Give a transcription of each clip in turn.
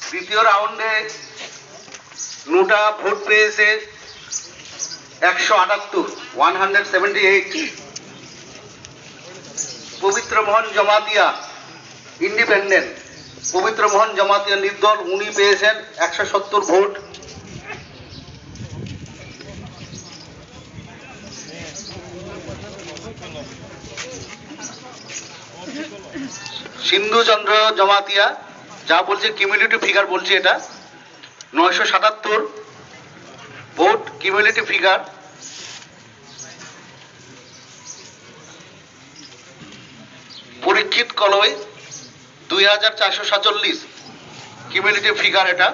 দ্বিতীয় রাউন্ডে নোটা ভোট পেয়েছে 178 পবিত্র মোহন জমাতিয়া ইন্ডিপেন্ডেন্ট পবিত্র মোহন জমাতিয়া নির্দল উনি পেয়েছেন 170 ভোট। সিন্ধু চন্দ্র জমাতিয়া যা বলছে কিউমুলেটিভ ফিগার বলছে এটা 977 ভোট কিউমুলেটিভ ফিগার। পরীক্ষিত কলই 2447 কিউমুলেটিভ ফিগার এটা।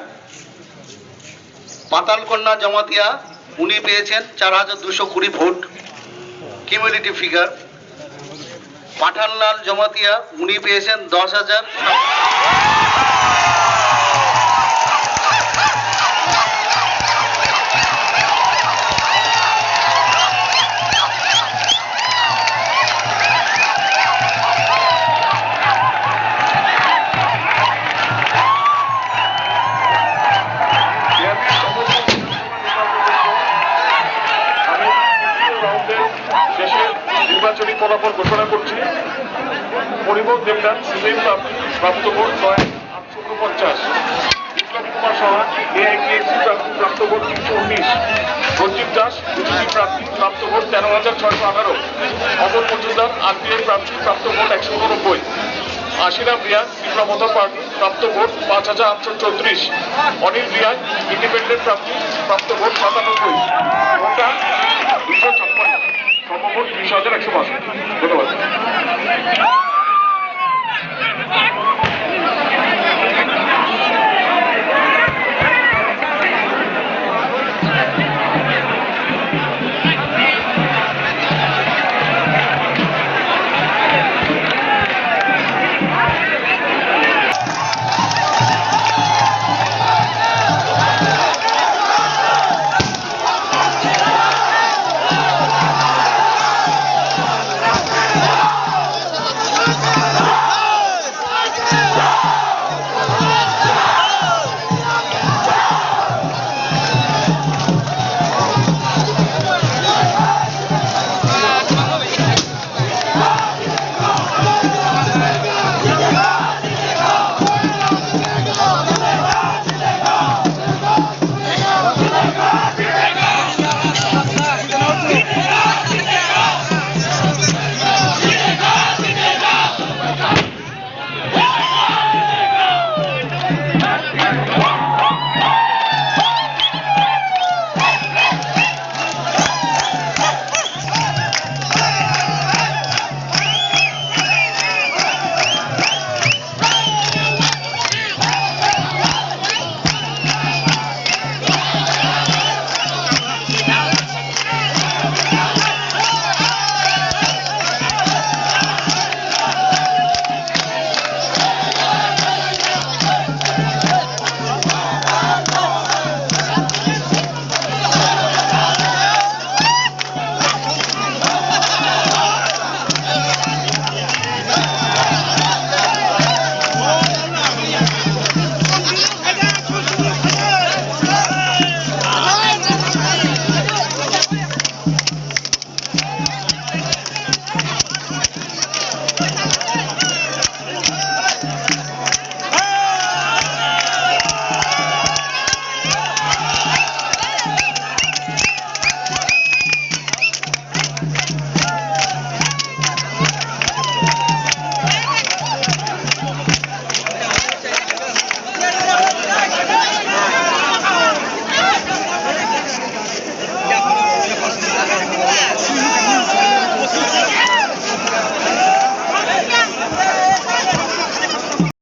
পাতালকন্যা জমাতিয়া উনি পেয়েছেন 4220 vote cumulative figure. Pathanlal Jamatia উনি পেয়েছেন 10,000। নির্বাচনী ফলাফল ঘোষণা করছি। পরিমল দেবনাথ সিপিএম প্রাপ্ত ভোট 849। বিপ্লবী কুমার সাহা এআইপিএফসি প্রাপ্ত ভোট 319। রঞ্জিত দাস বিজেপি প্রার্থী প্রাপ্ত ভোট 13,618। অমর মজুমদার আরপিআই প্রার্থী প্রাপ্ত ভোট 189। আশিরাম রিয়াজ বিপ্লবতা পার্টি প্রাপ্ত ভোট 5,834। অনিল রিয়াজ ইন্ডিপেন্ডেন্ট প্রার্থী প্রাপ্ত ভোট 97। ভোটার 256। সমভোট 20,162। ধন্যবাদ।